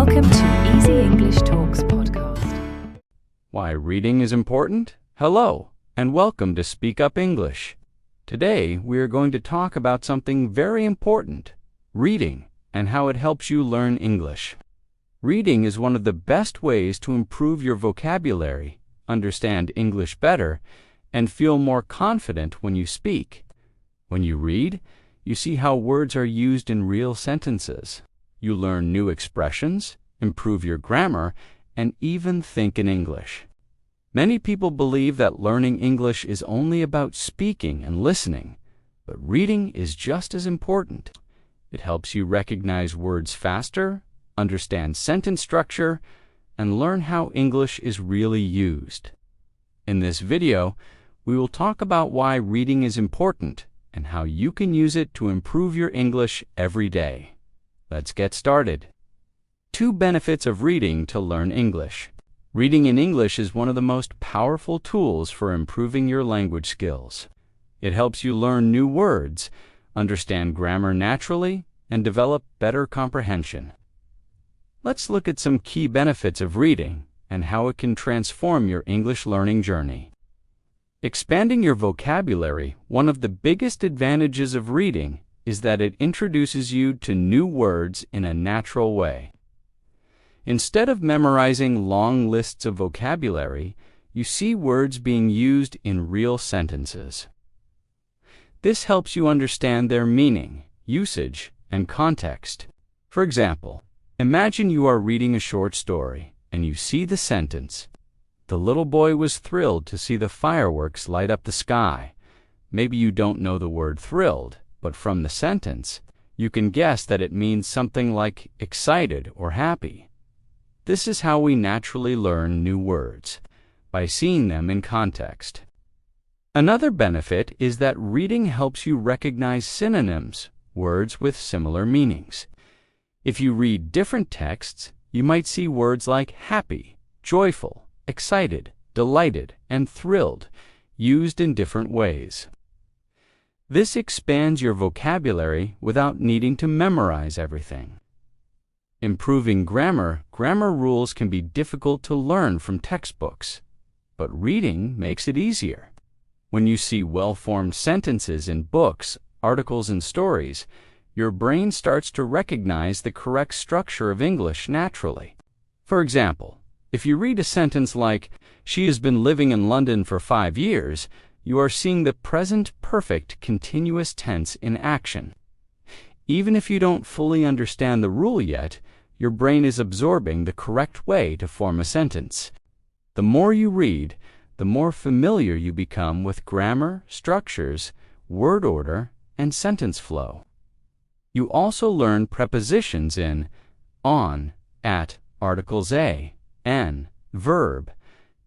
Welcome to Easy English Talks podcast. Why reading is important? Hello, and welcome to Speak Up English. Today, we are going to talk about something very important, reading, and how it helps you learn English. Reading is one of the best ways to improve your vocabulary, understand English better, and feel more confident when you speak. When you read, you see how words are used in real sentences. You learn new expressions, improve your grammar, and even think in English. Many people believe that learning English is only about speaking and listening, but reading is just as important. It helps you recognize words faster, understand sentence structure, and learn how English is really used. In this video, we will talk about why reading is important and how you can use it to improve your English every day. Let's get started. 2 benefits of reading to learn English. Reading in English is one of the most powerful tools for improving your language skills. It helps you learn new words, understand grammar naturally, and develop better comprehension. Let's look at some key benefits of reading and how it can transform your English learning journey. Expanding your vocabulary, one of the biggest advantages of reading is that it introduces you to new words in a natural way. Instead of memorizing long lists of vocabulary, you see words being used in real sentences. This helps you understand their meaning, usage, and context. For example, imagine you are reading a short story and you see the sentence, "The little boy was thrilled to see the fireworks light up the sky." Maybe you don't know the word thrilled, but from the sentence, you can guess that it means something like excited or happy. This is how we naturally learn new words, by seeing them in context. Another benefit is that reading helps you recognize synonyms, words with similar meanings. If you read different texts, you might see words like happy, joyful, excited, delighted, and thrilled, used in different ways. This expands your vocabulary without needing to memorize everything. Improving grammar rules can be difficult to learn from textbooks, but reading makes it easier. When you see well-formed sentences in books, articles, and stories, your brain starts to recognize the correct structure of English naturally. For example, if you read a sentence like, "She has been living in London for 5 years," you are seeing the present perfect continuous tense in action. Even if you don't fully understand the rule yet, your brain is absorbing the correct way to form a sentence. The more you read, the more familiar you become with grammar, structures, word order, and sentence flow. You also learn prepositions in on, at, articles a, an, verb,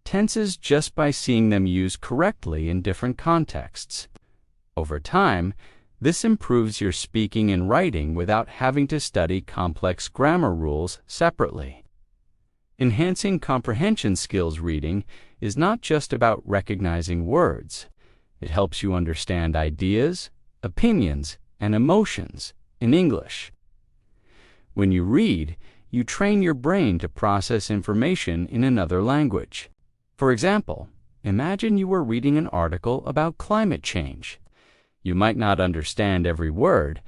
tenses just by seeing them used correctly in different contexts. Over time, this improves your speaking and writing without having to study complex grammar rules separately. Enhancing comprehension skills reading is not just about recognizing words. It helps you understand ideas, opinions, and emotions in English. When you read, you train your brain to process information in another language. For example, imagine you were reading an article about climate change. You might not understand every word,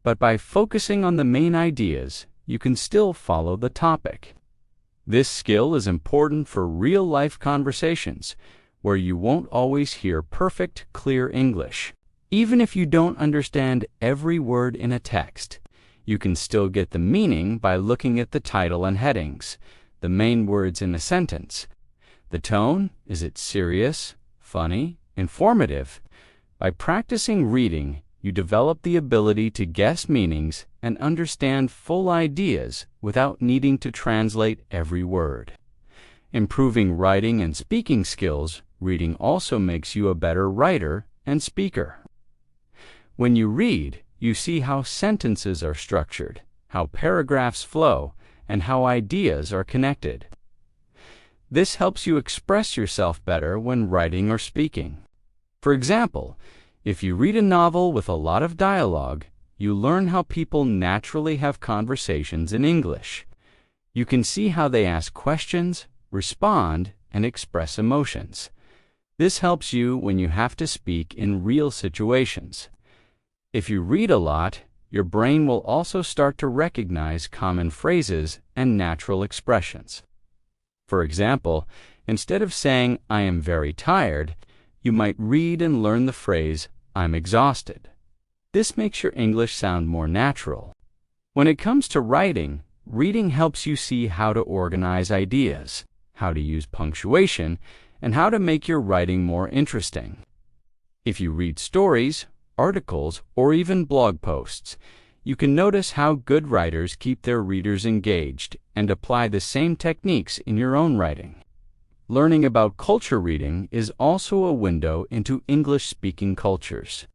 but by focusing on the main ideas, you can still follow the topic. This skill is important for real-life conversations, where you won't always hear perfect, clear English. Even if you don't understand every word in a text, you can still get the meaning by looking at the title and headings, the main words in a sentence. The tone, is it serious, funny, informative? By practicing reading, you develop the ability to guess meanings and understand full ideas without needing to translate every word. Improving writing and speaking skills, reading also makes you a better writer and speaker. When you read, you see how sentences are structured, how paragraphs flow, and how ideas are connected. This helps you express yourself better when writing or speaking. For example, if you read a novel with a lot of dialogue, you learn how people naturally have conversations in English. You can see how they ask questions, respond, and express emotions. This helps you when you have to speak in real situations. If you read a lot, your brain will also start to recognize common phrases and natural expressions. For example, instead of saying, "I am very tired," you might read and learn the phrase, "I'm exhausted." This makes your English sound more natural. When it comes to writing, reading helps you see how to organize ideas, how to use punctuation, and how to make your writing more interesting. If you read stories, articles, or even blog posts, you can notice how good writers keep their readers engaged and apply the same techniques in your own writing. Learning about culture reading is also a window into English-speaking cultures.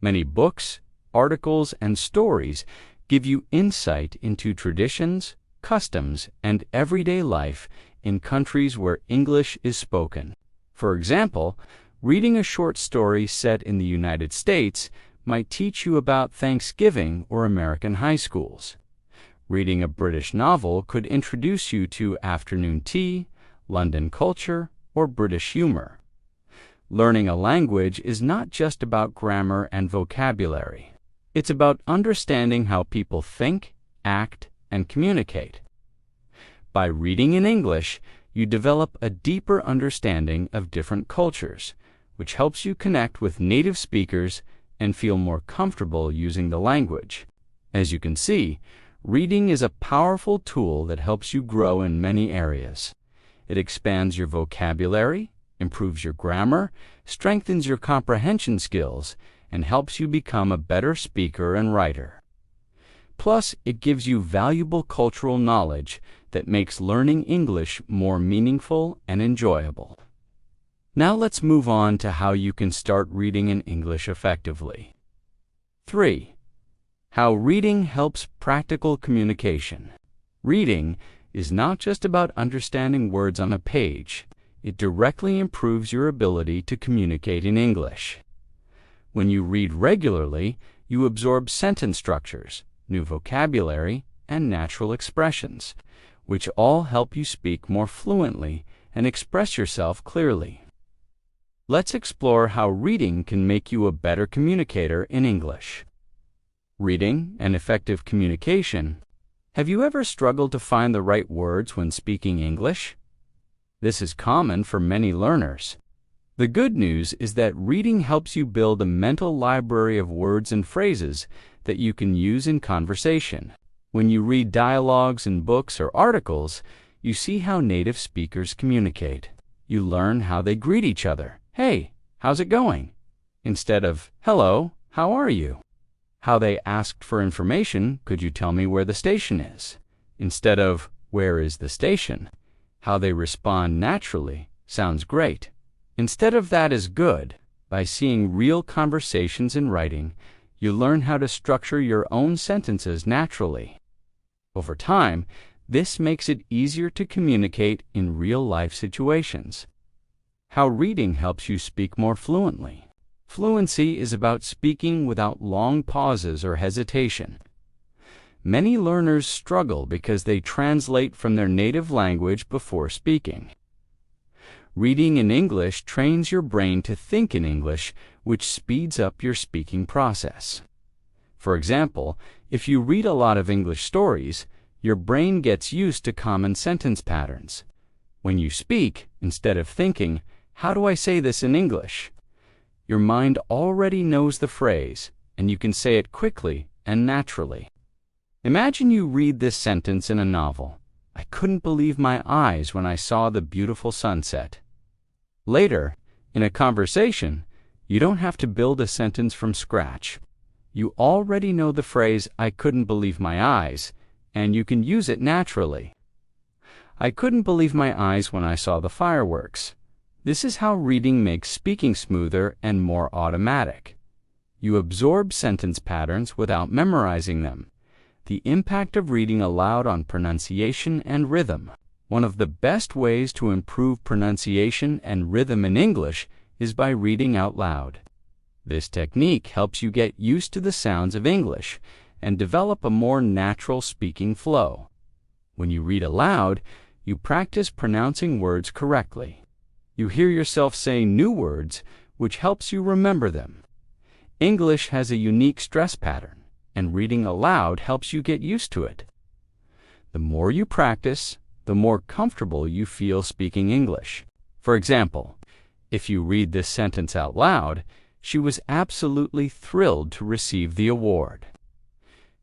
Many books, articles, and stories give you insight into traditions, customs, and everyday life in countries where English is spoken. For example, reading a short story set in the United States might teach you about Thanksgiving or American high schools. Reading a British novel could introduce you to afternoon tea, London culture, or British humor. Learning a language is not just about grammar and vocabulary. It's about understanding how people think, act, and communicate. By reading in English, you develop a deeper understanding of different cultures, which helps you connect with native speakers and feel more comfortable using the language. As you can see, reading is a powerful tool that helps you grow in many areas. It expands your vocabulary, improves your grammar, strengthens your comprehension skills, and helps you become a better speaker and writer. Plus, it gives you valuable cultural knowledge that makes learning English more meaningful and enjoyable. Now let's move on to how you can start reading in English effectively. 3. How reading helps practical communication. Reading is not just about understanding words on a page. It directly improves your ability to communicate in English. When you read regularly, you absorb sentence structures, new vocabulary, and natural expressions, which all help you speak more fluently and express yourself clearly. Let's explore how reading can make you a better communicator in English. Reading and effective communication. Have you ever struggled to find the right words when speaking English? This is common for many learners. The good news is that reading helps you build a mental library of words and phrases that you can use in conversation. When you read dialogues in books or articles, you see how native speakers communicate. You learn how they greet each other. "Hey, how's it going?" instead of "Hello, how are you?" How they asked for information, "Could you tell me where the station is?" instead of "Where is the station?" How they respond naturally, "Sounds great," instead of "That is good." By seeing real conversations in writing, you learn how to structure your own sentences naturally. Over time, this makes it easier to communicate in real-life situations. How reading helps you speak more fluently. Fluency is about speaking without long pauses or hesitation. Many learners struggle because they translate from their native language before speaking. Reading in English trains your brain to think in English, which speeds up your speaking process. For example, if you read a lot of English stories, your brain gets used to common sentence patterns. When you speak, instead of thinking, "How do I say this in English?" your mind already knows the phrase, and you can say it quickly and naturally. Imagine you read this sentence in a novel. "I couldn't believe my eyes when I saw the beautiful sunset." Later, in a conversation, you don't have to build a sentence from scratch. You already know the phrase, "I couldn't believe my eyes," and you can use it naturally. "I couldn't believe my eyes when I saw the fireworks." This is how reading makes speaking smoother and more automatic. You absorb sentence patterns without memorizing them. The impact of reading aloud on pronunciation and rhythm. One of the best ways to improve pronunciation and rhythm in English is by reading out loud. This technique helps you get used to the sounds of English and develop a more natural speaking flow. When you read aloud, you practice pronouncing words correctly. You hear yourself say new words, which helps you remember them. English has a unique stress pattern, and reading aloud helps you get used to it. The more you practice, the more comfortable you feel speaking English. For example, if you read this sentence out loud, she was absolutely thrilled to receive the award.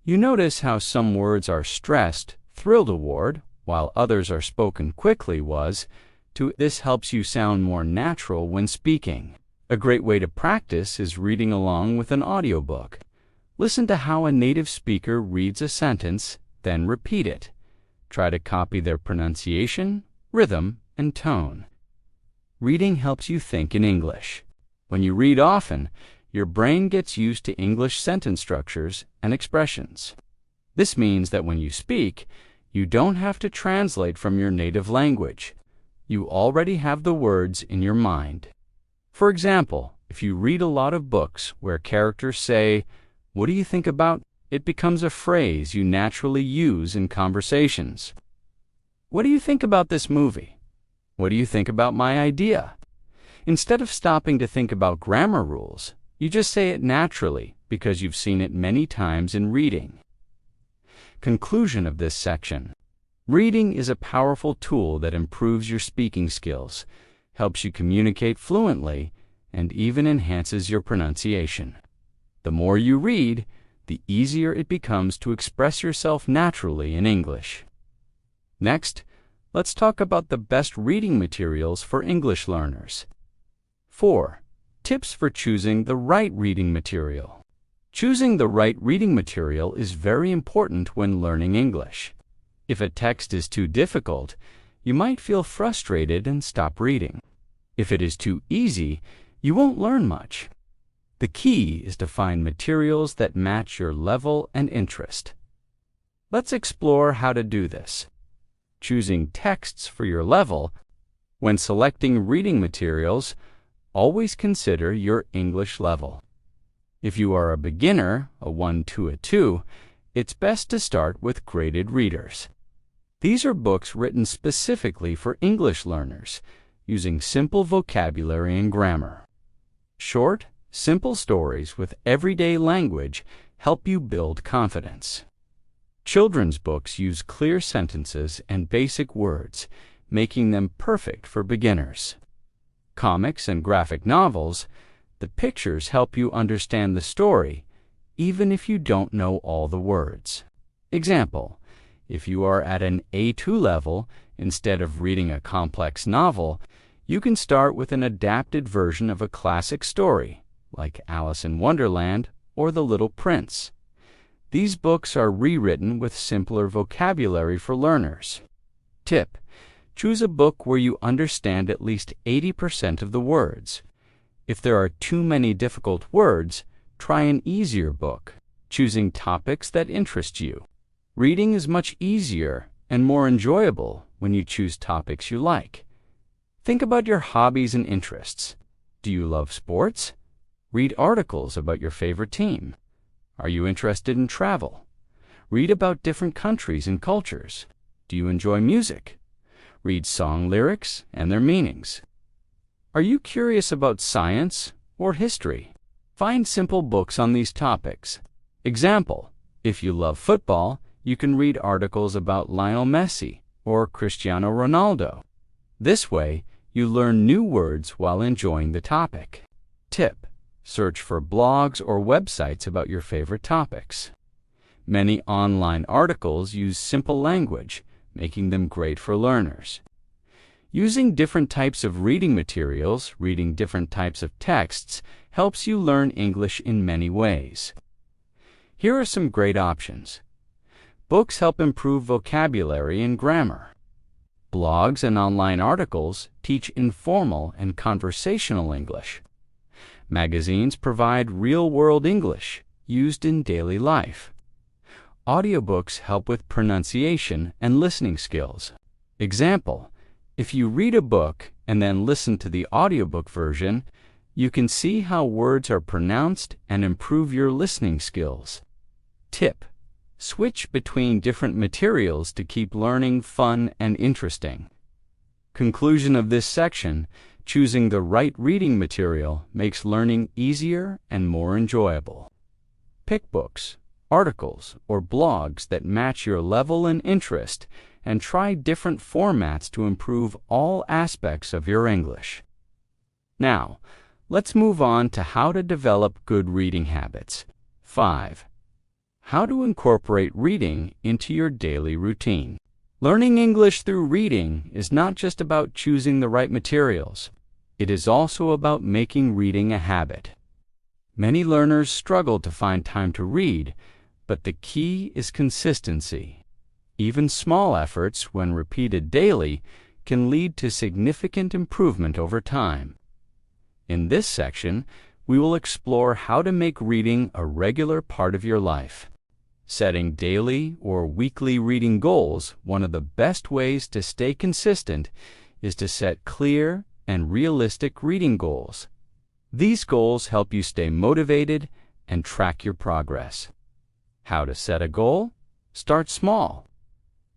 You notice how some words are stressed, thrilled award, while others are spoken quickly this helps you sound more natural when speaking. A great way to practice is reading along with an audiobook. Listen to how a native speaker reads a sentence, then repeat it. Try to copy their pronunciation, rhythm, and tone. Reading helps you think in English. When you read often, your brain gets used to English sentence structures and expressions. This means that when you speak, you don't have to translate from your native language. You already have the words in your mind. For example, if you read a lot of books where characters say, "What do you think about?" it becomes a phrase you naturally use in conversations. "What do you think about this movie?" "What do you think about my idea?" Instead of stopping to think about grammar rules, you just say it naturally because you've seen it many times in reading. Conclusion of this section. Reading is a powerful tool that improves your speaking skills, helps you communicate fluently, and even enhances your pronunciation. The more you read, the easier it becomes to express yourself naturally in English. Next, let's talk about the best reading materials for English learners. 4. Tips for choosing the right reading material. Choosing the right reading material is very important when learning English. If a text is too difficult, you might feel frustrated and stop reading. If it is too easy, you won't learn much. The key is to find materials that match your level and interest. Let's explore how to do this. Choosing texts for your level. When selecting reading materials, always consider your English level. If you are a beginner, a 1 to a 2, it's best to start with graded readers. These are books written specifically for English learners, using simple vocabulary and grammar. Short, simple stories with everyday language help you build confidence. Children's books use clear sentences and basic words, making them perfect for beginners. Comics and graphic novels, the pictures help you understand the story, even if you don't know all the words. Example, if you are at an A2 level, instead of reading a complex novel, you can start with an adapted version of a classic story, like Alice in Wonderland or The Little Prince. These books are rewritten with simpler vocabulary for learners. Tip: choose a book where you understand at least 80% of the words. If there are too many difficult words, try an easier book, choosing topics that interest you. Reading is much easier and more enjoyable when you choose topics you like. Think about your hobbies and interests. Do you love sports? Read articles about your favorite team. Are you interested in travel? Read about different countries and cultures. Do you enjoy music? Read song lyrics and their meanings. Are you curious about science or history? Find simple books on these topics. Example, if you love football, you can read articles about Lionel Messi or Cristiano Ronaldo. This way, you learn new words while enjoying the topic. Tip: search for blogs or websites about your favorite topics. Many online articles use simple language, making them great for learners. Using different types of reading materials, reading different types of texts, helps you learn English in many ways. Here are some great options. Books help improve vocabulary and grammar. Blogs and online articles teach informal and conversational English. Magazines provide real-world English used in daily life. Audiobooks help with pronunciation and listening skills. Example, if you read a book and then listen to the audiobook version, you can see how words are pronounced and improve your listening skills. Tip: Switch between different materials to keep learning fun and interesting. Conclusion of this section: choosing the right reading material makes learning easier and more enjoyable. Pick books, articles, or blogs that match your level and interest, and try different formats to improve all aspects of your English. Now, let's move on to how to develop good reading habits. 5. How to incorporate reading into your daily routine. Learning English through reading is not just about choosing the right materials. It is also about making reading a habit. Many learners struggle to find time to read, but the key is consistency. Even small efforts, when repeated daily, can lead to significant improvement over time. In this section, we will explore how to make reading a regular part of your life. Setting daily or weekly reading goals, one of the best ways to stay consistent, is to set clear and realistic reading goals. These goals help you stay motivated and track your progress. How to set a goal? Start small.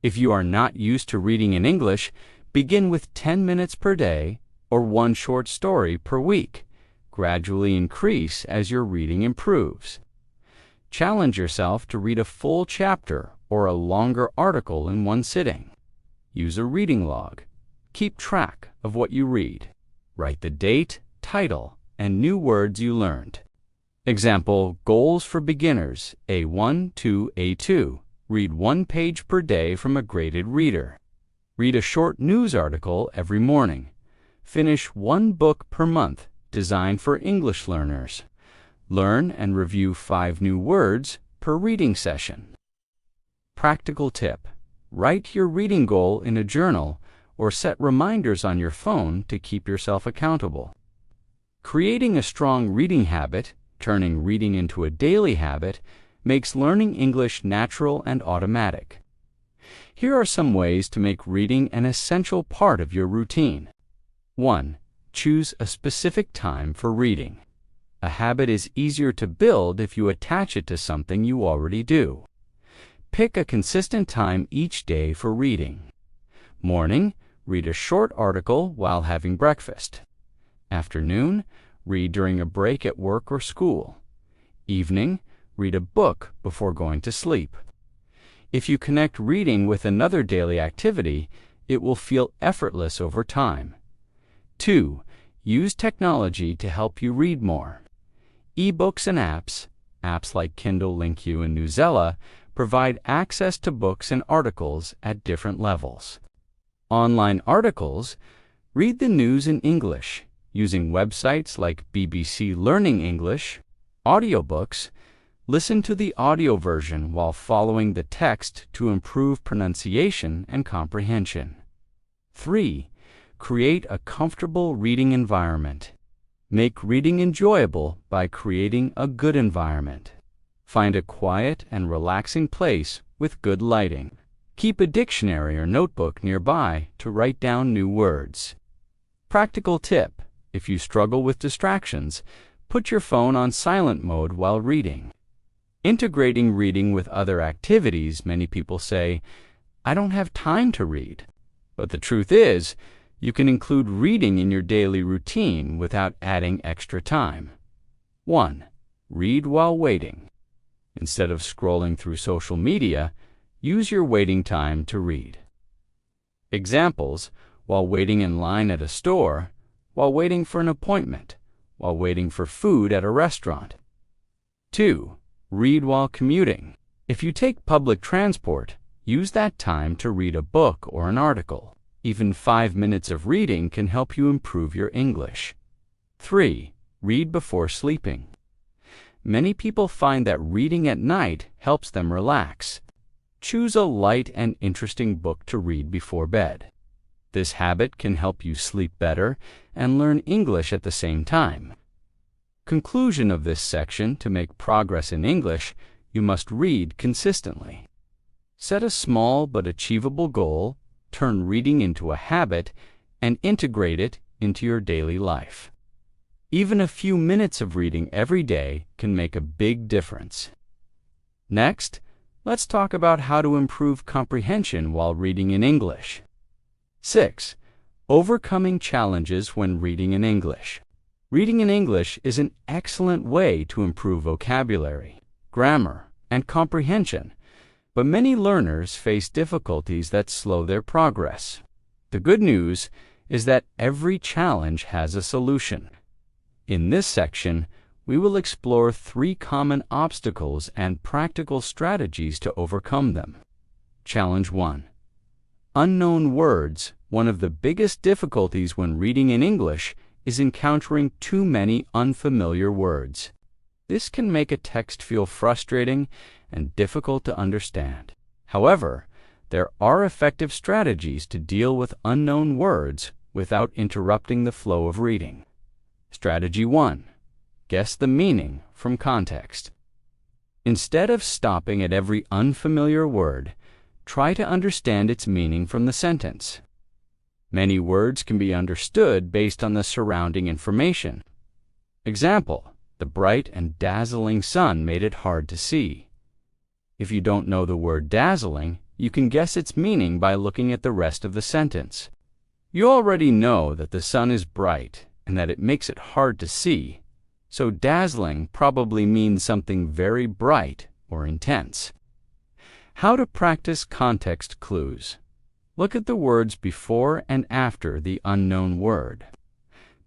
If you are not used to reading in English, begin with 10 minutes per day or one short story per week. Gradually increase as your reading improves. Challenge yourself to read a full chapter or a longer article in one sitting. Use a reading log. Keep track of what you read. Write the date, title, and new words you learned. Example: goals for beginners, A1 to A2. Read 1 page per day from a graded reader. Read a short news article every morning. Finish 1 book per month, designed for English learners. Learn and review 5 new words per reading session. Practical tip: write your reading goal in a journal or set reminders on your phone to keep yourself accountable. Creating a strong reading habit, turning reading into a daily habit, makes learning English natural and automatic. Here are some ways to make reading an essential part of your routine. 1. Choose a specific time for reading. A habit is easier to build if you attach it to something you already do. Pick a consistent time each day for reading. Morning, read a short article while having breakfast. Afternoon, read during a break at work or school. Evening, read a book before going to sleep. If you connect reading with another daily activity, it will feel effortless over time. 2. Use technology to help you read more. E-books and apps like Kindle, LinkU, and Newsela, provide access to books and articles at different levels. Online articles: read the news in English using websites like BBC Learning English. Audiobooks: listen to the audio version while following the text to improve pronunciation and comprehension. 3. Create a comfortable reading environment. Make reading enjoyable by creating a good environment. Find a quiet and relaxing place with good lighting. Keep a dictionary or notebook nearby to write down new words. Practical tip: if you struggle with distractions, put your phone on silent mode while reading. Integrating reading with other activities: many people say, "I don't have time to read." But the truth is, you can include reading in your daily routine without adding extra time. 1. Read while waiting. Instead of scrolling through social media, use your waiting time to read. Examples: while waiting in line at a store, while waiting for an appointment, while waiting for food at a restaurant. 2. Read while commuting. If you take public transport, use that time to read a book or an article. Even 5 minutes of reading can help you improve your English. 3. Read before sleeping. Many people find that reading at night helps them relax. Choose a light and interesting book to read before bed. This habit can help you sleep better and learn English at the same time. Conclusion of this section: to make progress in English, you must read consistently. Set a small but achievable goal, turn reading into a habit, and integrate it into your daily life. Even a few minutes of reading every day can make a big difference. Next, let's talk about how to improve comprehension while reading in English. 6. Overcoming challenges when reading in English. Reading in English is an excellent way to improve vocabulary, grammar, and comprehension, but many learners face difficulties that slow their progress. The good news is that every challenge has a solution. In this section, we will explore 3 common obstacles and practical strategies to overcome them. Challenge 1. Unknown words. One of the biggest difficulties when reading in English is encountering too many unfamiliar words. This can make a text feel frustrating and difficult to understand. However, there are effective strategies to deal with unknown words without interrupting the flow of reading. Strategy 1. Guess the meaning from context. Instead of stopping at every unfamiliar word, try to understand its meaning from the sentence. Many words can be understood based on the surrounding information. Example, the bright and dazzling sun made it hard to see. If you don't know the word dazzling, you can guess its meaning by looking at the rest of the sentence. You already know that the sun is bright and that it makes it hard to see, so dazzling probably means something very bright or intense. How to practice context clues. Look at the words before and after the unknown word.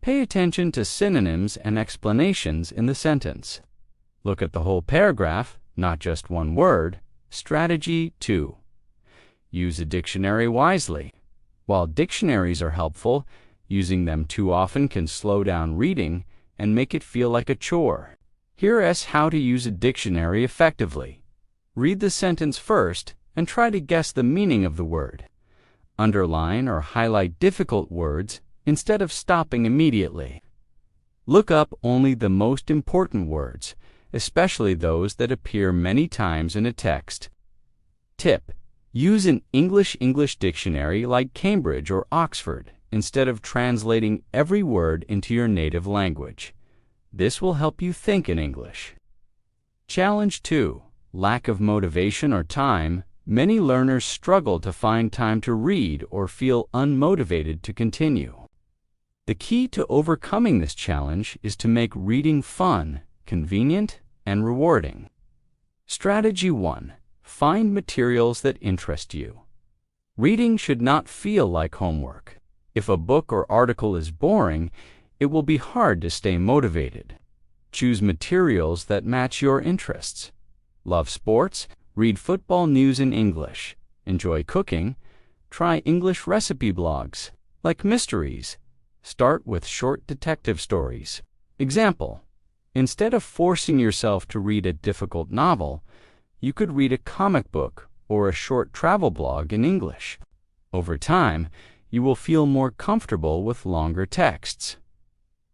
Pay attention to synonyms and explanations in the sentence. Look at the whole paragraph, not just one word. Strategy 2. Use a dictionary wisely. While dictionaries are helpful, using them too often can slow down reading and make it feel like a chore. Here is how to use a dictionary effectively. Read the sentence first and try to guess the meaning of the word. Underline or highlight difficult words instead of stopping immediately. Look up only the most important words, especially those that appear many times in a text. Tip: use an English dictionary like Cambridge or Oxford instead of translating every word into your native language. This will help you think in English. Challenge 2. Lack of motivation or time. Many learners struggle to find time to read or feel unmotivated to continue. The key to overcoming this challenge is to make reading fun, convenient, and rewarding. Strategy 1. Find materials that interest you. Reading should not feel like homework. If a book or article is boring, it will be hard to stay motivated. Choose materials that match your interests. Love sports? Read football news in English. Enjoy cooking? Try English recipe blogs. Like mysteries? Start with short detective stories. Example: instead of forcing yourself to read a difficult novel, you could read a comic book or a short travel blog in English. Over time, you will feel more comfortable with longer texts.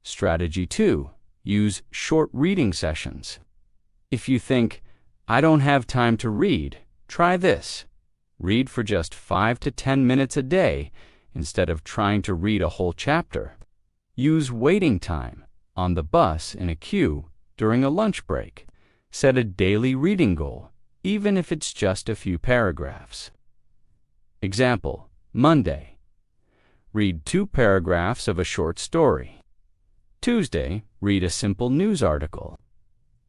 Strategy 2. Use short reading sessions. If you think, I don't have time to read, try this. Read for just 5 to 10 minutes a day instead of trying to read a whole chapter. Use waiting time on the bus, in a queue, during a lunch break. Set a daily reading goal, even if it's just a few paragraphs. Example: Monday. Read 2 paragraphs of a short story. Tuesday, read a simple news article.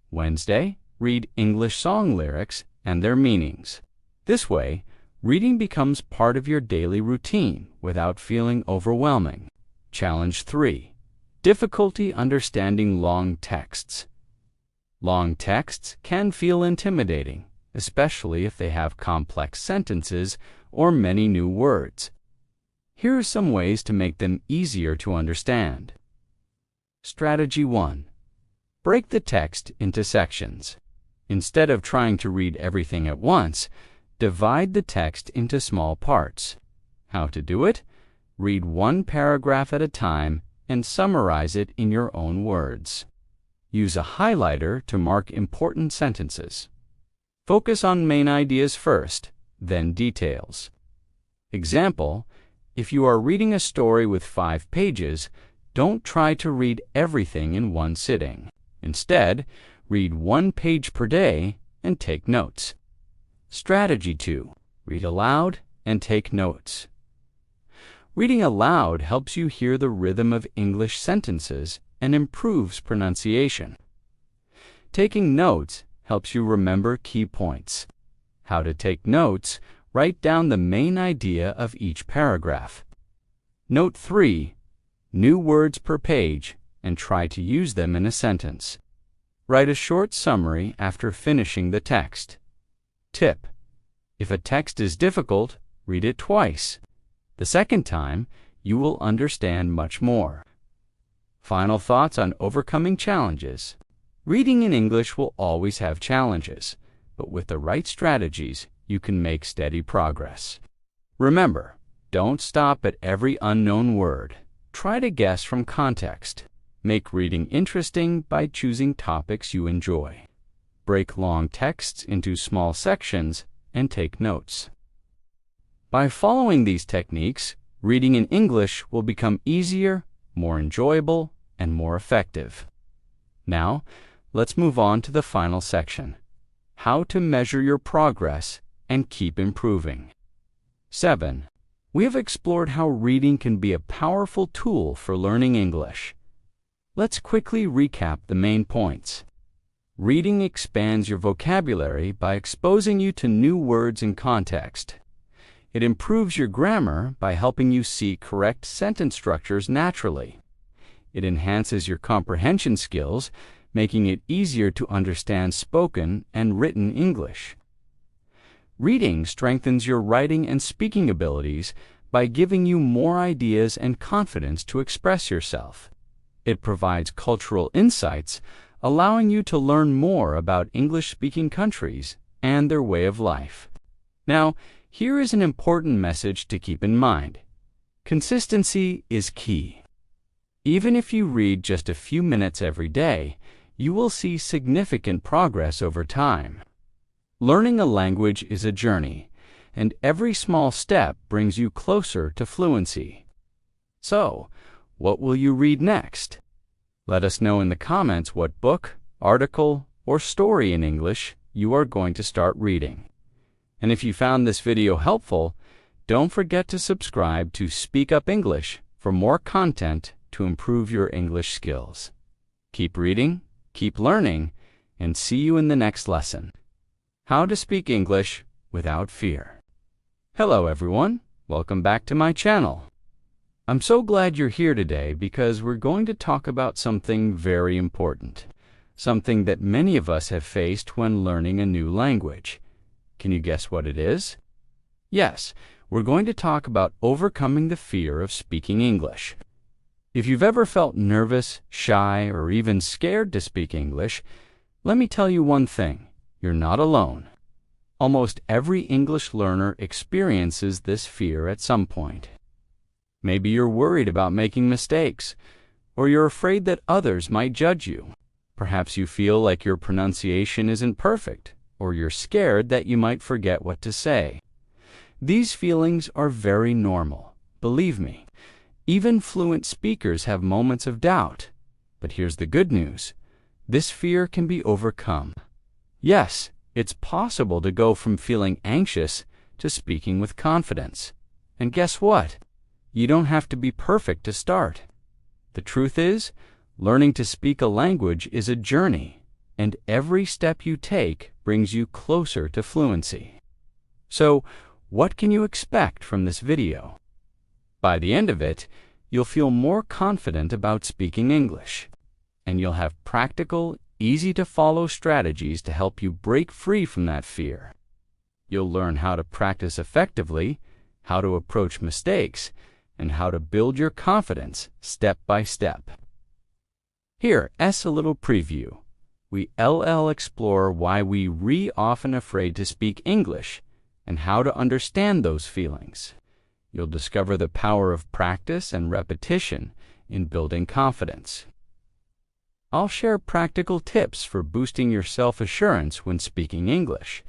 Wednesday, read English song lyrics and their meanings. This way, reading becomes part of your daily routine without feeling overwhelming. Challenge 3. Difficulty understanding long texts. Long texts can feel intimidating, especially if they have complex sentences or many new words. Here are some ways to make them easier to understand. Strategy 1. Break the text into sections. Instead of trying to read everything at once, divide the text into small parts. How to do it? Read 1 paragraph at a time and summarize it in your own words. Use a highlighter to mark important sentences. Focus on main ideas first, then details. Example: if you are reading a story with 5 pages, don't try to read everything in one sitting. Instead, read 1 page per day and take notes. Strategy 2. Read aloud and take notes. Reading aloud helps you hear the rhythm of English sentences and improves pronunciation. Taking notes helps you remember key points. How to take notes: write down the main idea of each paragraph. Note 3. New words per page and try to use them in a sentence. Write a short summary after finishing the text. Tip: if a text is difficult, read it twice. The second time, you will understand much more. Final thoughts on overcoming challenges. Reading in English will always have challenges, but with the right strategies, you can make steady progress. Remember, don't stop at every unknown word. Try to guess from context. Make reading interesting by choosing topics you enjoy. Break long texts into small sections and take notes. By following these techniques, reading in English will become easier, more enjoyable, and more effective. Now, let's move on to the final section: how to measure your progress and keep improving. 7. We have explored how reading can be a powerful tool for learning English. Let's quickly recap the main points. Reading expands your vocabulary by exposing you to new words and context. It improves your grammar by helping you see correct sentence structures naturally. It enhances your comprehension skills, making it easier to understand spoken and written English. Reading strengthens your writing and speaking abilities by giving you more ideas and confidence to express yourself. It provides cultural insights, allowing you to learn more about English-speaking countries and their way of life. Now, here is an important message to keep in mind. Consistency is key. Even if you read just a few minutes every day, you will see significant progress over time. Learning a language is a journey, and every small step brings you closer to fluency. So, what will you read next? Let us know in the comments what book, article, or story in English you are going to start reading. And if you found this video helpful, don't forget to subscribe to Speak Up English for more content to improve your English skills. Keep reading, keep learning, and see you in the next lesson. How to speak English without fear. Hello everyone, welcome back to my channel. I'm so glad you're here today because we're going to talk about something very important, something that many of us have faced when learning a new language. Can you guess what it is? Yes, we're going to talk about overcoming the fear of speaking English. If you've ever felt nervous, shy, or even scared to speak English, let me tell you one thing: you're not alone. Almost every English learner experiences this fear at some point. Maybe you're worried about making mistakes, or you're afraid that others might judge you. Perhaps you feel like your pronunciation isn't perfect, or you're scared that you might forget what to say. These feelings are very normal. Believe me, even fluent speakers have moments of doubt. But here's the good news: this fear can be overcome. Yes, it's possible to go from feeling anxious to speaking with confidence. And guess what? You don't have to be perfect to start. The truth is, learning to speak a language is a journey, and every step you take brings you closer to fluency. So, what can you expect from this video? By the end of it, you'll feel more confident about speaking English, and you'll have practical, easy-to-follow strategies to help you break free from that fear. You'll learn how to practice effectively, how to approach mistakes, and how to build your confidence step by step. Here, as a little preview, we explore why we often afraid to speak English and how to understand those feelings. You'll discover the power of practice and repetition in building confidence. I'll share practical tips for boosting your self-assurance when speaking English,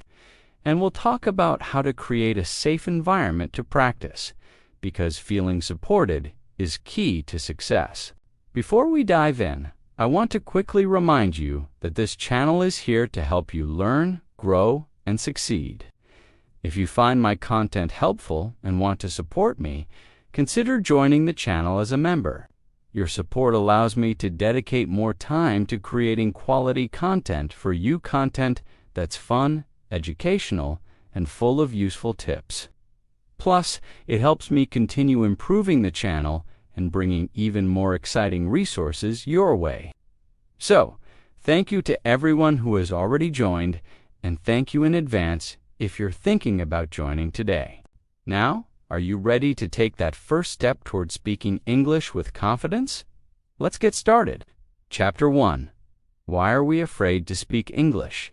and we'll talk about how to create a safe environment to practice, because feeling supported is key to success. Before we dive in, I want to quickly remind you that this channel is here to help you learn, grow, and succeed. If you find my content helpful and want to support me, consider joining the channel as a member. Your support allows me to dedicate more time to creating quality content for you, content that's fun, educational, and full of useful tips. Plus, it helps me continue improving the channel and bringing even more exciting resources your way. So, thank you to everyone who has already joined, and thank you in advance if you're thinking about joining today. Now, are you ready to take that first step toward speaking English with confidence? Let's get started. Chapter 1. Why are we afraid to speak English?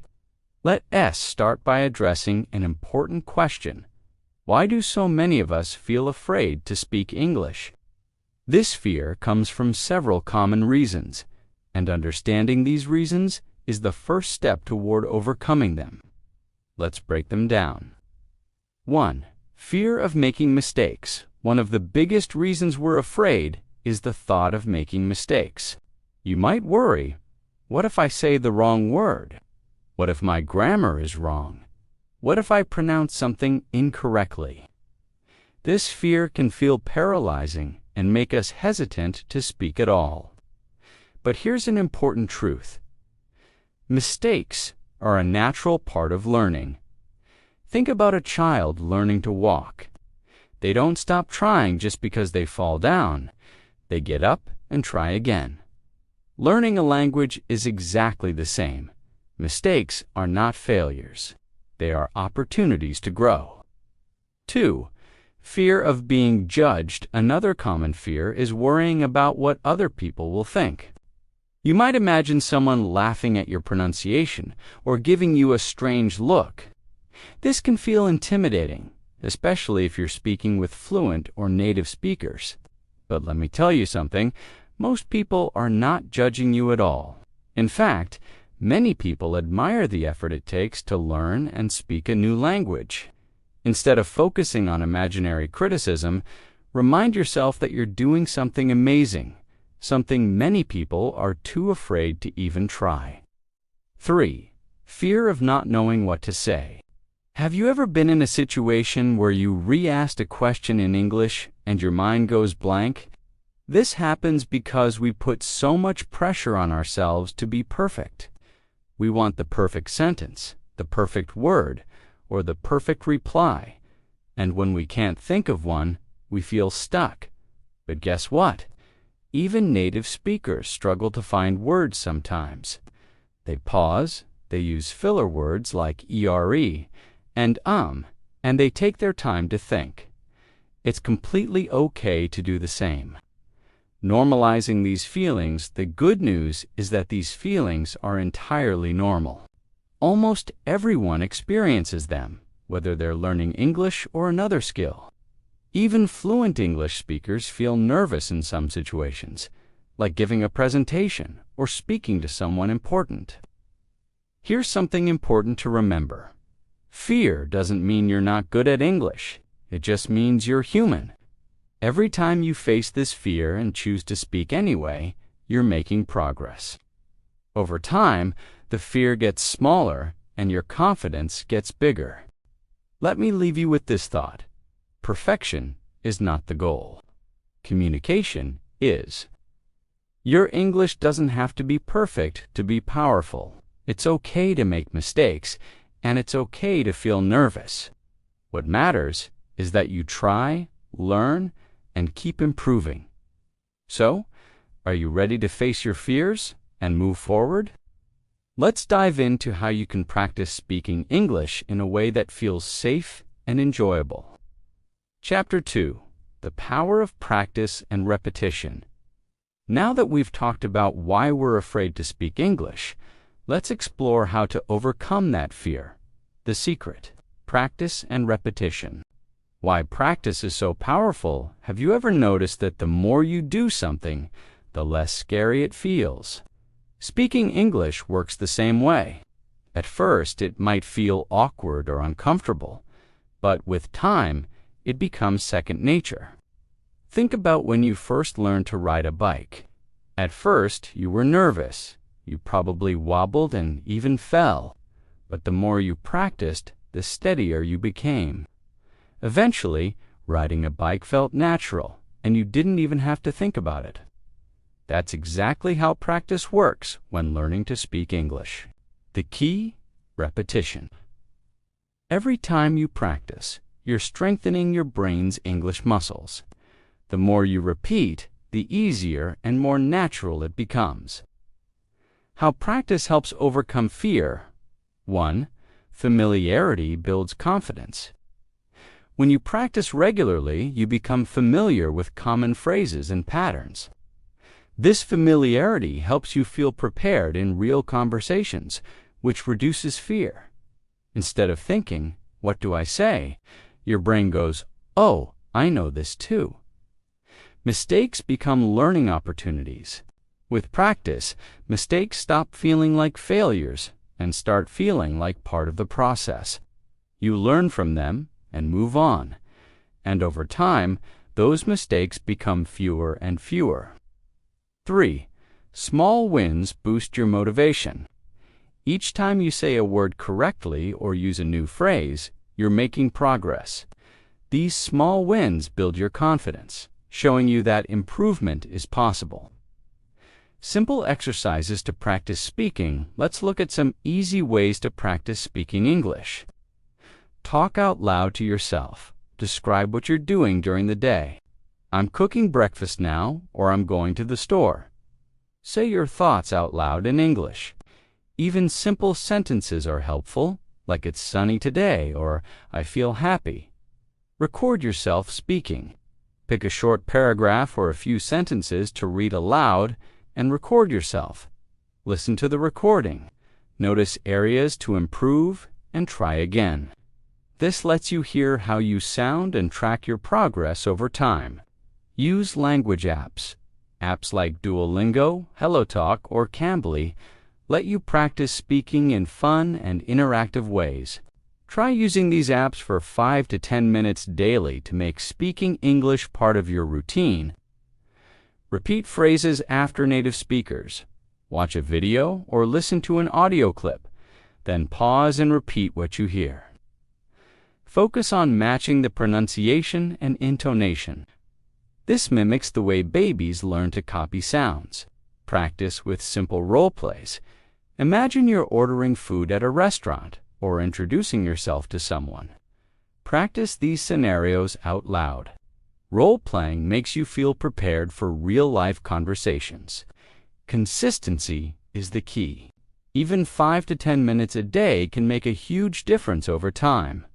Let S start by addressing an important question. Why do so many of us feel afraid to speak English? This fear comes from several common reasons, and understanding these reasons is the first step toward overcoming them. Let's break them down. 1. Fear of making mistakes. One of the biggest reasons we're afraid is the thought of making mistakes. You might worry, what if I say the wrong word? What if my grammar is wrong? What if I pronounce something incorrectly? This fear can feel paralyzing and make us hesitant to speak at all. But here's an important truth. Mistakes are a natural part of learning. Think about a child learning to walk. They don't stop trying just because they fall down. They get up and try again. Learning a language is exactly the same. Mistakes are not failures. They are opportunities to grow. 2. Fear of being judged. Another common fear is worrying about what other people will think. You might imagine someone laughing at your pronunciation or giving you a strange look. This can feel intimidating, especially if you're speaking with fluent or native speakers. But let me tell you something, most people are not judging you at all. In fact, many people admire the effort it takes to learn and speak a new language. Instead of focusing on imaginary criticism, remind yourself that you're doing something amazing, something many people are too afraid to even try. 3. Fear of not knowing what to say. Have you ever been in a situation where you re-asked a question in English and your mind goes blank? This happens because we put so much pressure on ourselves to be perfect. We want the perfect sentence, the perfect word, or the perfect reply. And when we can't think of one, we feel stuck. But guess what? Even native speakers struggle to find words sometimes. They pause, they use filler words like ERE and they take their time to think. It's completely okay to do the same. Normalizing these feelings, the good news is that these feelings are entirely normal. Almost everyone experiences them, whether they're learning English or another skill. Even fluent English speakers feel nervous in some situations, like giving a presentation or speaking to someone important. Here's something important to remember. Fear doesn't mean you're not good at English. It just means you're human. Every time you face this fear and choose to speak anyway, you're making progress. Over time, the fear gets smaller and your confidence gets bigger. Let me leave you with this thought. Perfection is not the goal. Communication is. Your English doesn't have to be perfect to be powerful. It's okay to make mistakes, and it's okay to feel nervous. What matters is that you try, learn, and keep improving. So, are you ready to face your fears and move forward? Let's dive into how you can practice speaking English in a way that feels safe and enjoyable. Chapter 2. The Power of Practice and Repetition. Now that we've talked about why we're afraid to speak English, let's explore how to overcome that fear. The secret: practice and repetition. Why practice is so powerful? Have you ever noticed that the more you do something, the less scary it feels? Speaking English works the same way. At first, it might feel awkward or uncomfortable, but with time, it becomes second nature. Think about when you first learned to ride a bike. At first, you were nervous. You probably wobbled and even fell. But the more you practiced, the steadier you became. Eventually, riding a bike felt natural, and you didn't even have to think about it. That's exactly how practice works when learning to speak English. The key? Repetition. Every time you practice, you're strengthening your brain's English muscles. The more you repeat, the easier and more natural it becomes. How practice helps overcome fear. 1. Familiarity builds confidence. When you practice regularly, you become familiar with common phrases and patterns. This familiarity helps you feel prepared in real conversations, which reduces fear. Instead of thinking, "What do I say?" your brain goes, "Oh, I know this too." Mistakes become learning opportunities. With practice, mistakes stop feeling like failures and start feeling like part of the process. You learn from them and move on, and over time, those mistakes become fewer and fewer. 3. Small wins boost your motivation. Each time you say a word correctly or use a new phrase, you're making progress. These small wins build your confidence, showing you that improvement is possible. Simple exercises to practice speaking. Let's look at some easy ways to practice speaking English. Talk out loud to yourself. Describe what you're doing during the day. "I'm cooking breakfast now," or "I'm going to the store." Say your thoughts out loud in English. Even simple sentences are helpful, like "It's sunny today" or "I feel happy." Record yourself speaking. Pick a short paragraph or a few sentences to read aloud and record yourself. Listen to the recording. Notice areas to improve and try again. This lets you hear how you sound and track your progress over time. Use language apps. Apps like Duolingo, HelloTalk, or Cambly let you practice speaking in fun and interactive ways. Try using these apps for 5 to 10 minutes daily to make speaking English part of your routine. Repeat phrases after native speakers. Watch a video or listen to an audio clip, then pause and repeat what you hear. Focus on matching the pronunciation and intonation. This mimics the way babies learn to copy sounds. Practice with simple role plays. Imagine you're ordering food at a restaurant or introducing yourself to someone. Practice these scenarios out loud. Role-playing makes you feel prepared for real-life conversations. Consistency is the key. Even 5 to 10 minutes a day can make a huge difference over time.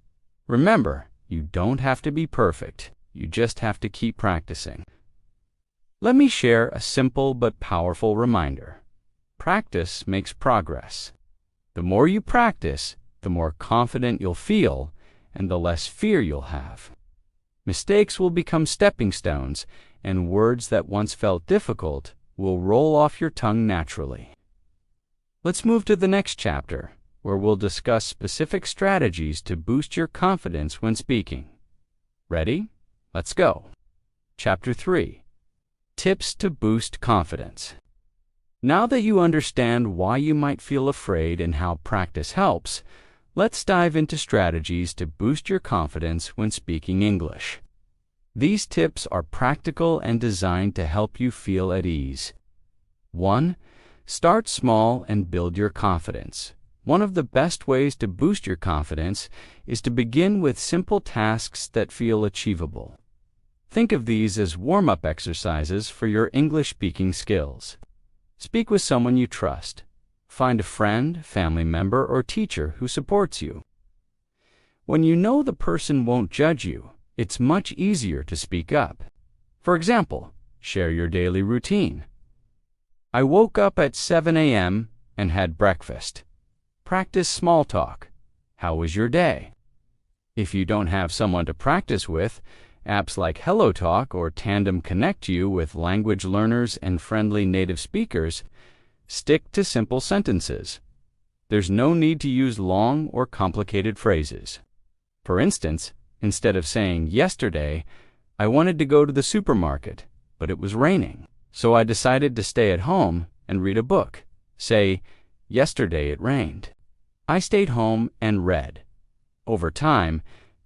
Remember, you don't have to be perfect. You just have to keep practicing. Let me share a simple but powerful reminder. Practice makes progress. The more you practice, the more confident you'll feel, and the less fear you'll have. Mistakes will become stepping stones, and words that once felt difficult will roll off your tongue naturally. Let's move to the next chapter, where we'll discuss specific strategies to boost your confidence when speaking. Ready? Let's go. Chapter 3. Tips to boost confidence. Now that you understand why you might feel afraid and how practice helps, let's dive into strategies to boost your confidence when speaking English. These tips are practical and designed to help you feel at ease. 1. Start small and build your confidence. One of the best ways to boost your confidence is to begin with simple tasks that feel achievable. Think of these as warm-up exercises for your English-speaking skills. Speak with someone you trust. Find a friend, family member, or teacher who supports you. When you know the person won't judge you, it's much easier to speak up. For example, share your daily routine. "I woke up at 7 a.m. and had breakfast." Practice small talk. "How was your day?" If you don't have someone to practice with, apps like HelloTalk or Tandem connect you with language learners and friendly native speakers. Stick to simple sentences. There's no need to use long or complicated phrases. For instance, instead of saying, "Yesterday, I wanted to go to the supermarket, but it was raining, so I decided to stay at home and read a book." Say, "Yesterday it rained. I stayed home and read." Over time,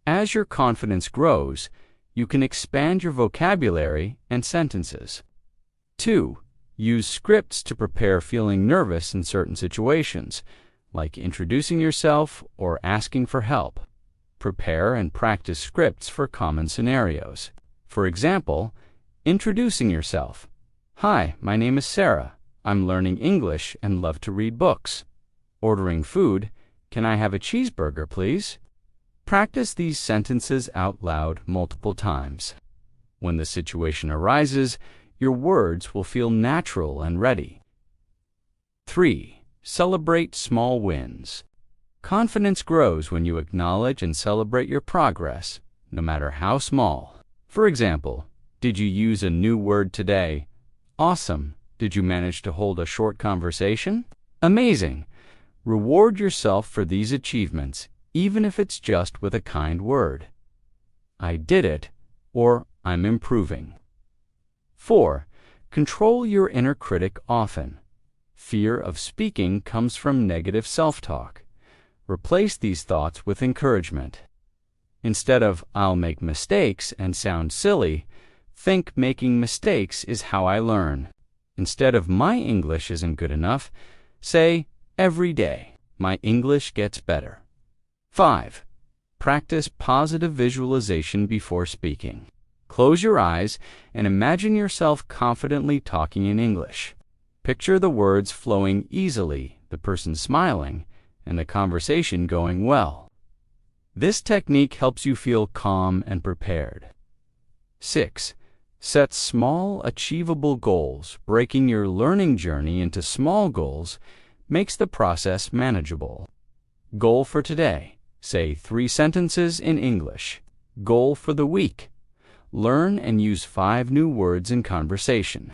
as your confidence grows, you can expand your vocabulary and sentences. 2. Use scripts to prepare feeling nervous in certain situations, like introducing yourself or asking for help. Prepare and practice scripts for common scenarios. For example, introducing yourself. Hi, my name is Sarah. I'm learning English and love to read books. Ordering food. Can I have a cheeseburger, please? Practice these sentences out loud multiple times. When the situation arises, your words will feel natural and ready. 3. Celebrate small wins. Confidence grows when you acknowledge and celebrate your progress, no matter how small. For example, did you use a new word today? Awesome. Did you manage to hold a short conversation? Amazing. Reward yourself for these achievements, even if it's just with a kind word. I did it, or I'm improving. 4. Control your inner critic often. Fear of speaking comes from negative self-talk. Replace these thoughts with encouragement. Instead of, I'll make mistakes and sound silly, think making mistakes is how I learn. Instead of my English isn't good enough, say, every day, my English gets better. 5. Practice positive visualization before speaking. Close your eyes and imagine yourself confidently talking in English. Picture the words flowing easily, the person smiling, and the conversation going well. This technique helps you feel calm and prepared. 6. Set small, achievable goals. Breaking your learning journey into small goals makes the process manageable. Goal for today. Say 3 sentences in English. Goal for the week. Learn and use 5 new words in conversation.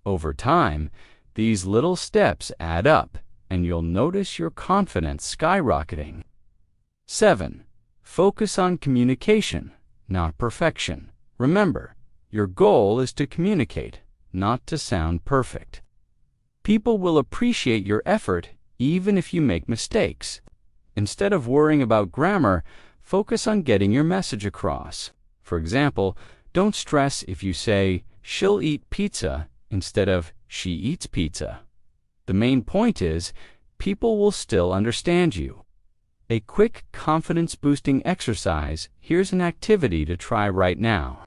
Over time, these little steps add up, and you'll notice your confidence skyrocketing. 7. Focus on communication, not perfection. Remember, your goal is to communicate, not to sound perfect. People will appreciate your effort even if you make mistakes. Instead of worrying about grammar, focus on getting your message across. For example, don't stress if you say, she'll eat pizza instead of she eats pizza. The main point is, people will still understand you. A quick confidence-boosting exercise. Here's an activity to try right now.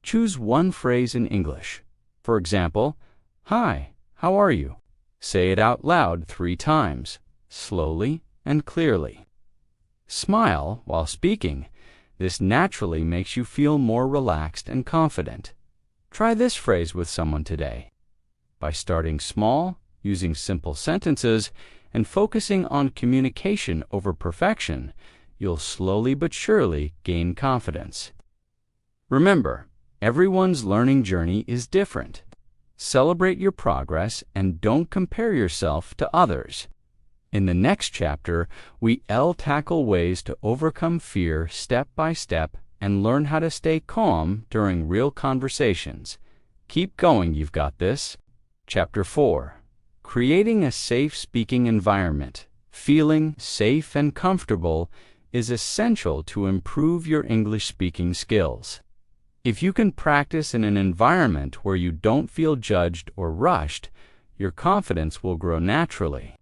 Choose one phrase in English. For example, hi, how are you? Say it out loud 3 times, slowly and clearly. Smile while speaking. This naturally makes you feel more relaxed and confident. Try this phrase with someone today. By starting small, using simple sentences, and focusing on communication over perfection, you'll slowly but surely gain confidence. Remember, everyone's learning journey is different. Celebrate your progress and don't compare yourself to others. In the next chapter, we'll tackle ways to overcome fear step by step and learn how to stay calm during real conversations. Keep going, you've got this. Chapter 4. Creating a safe speaking environment. Feeling safe and comfortable is essential to improve your English speaking skills. If you can practice in an environment where you don't feel judged or rushed, your confidence will grow naturally.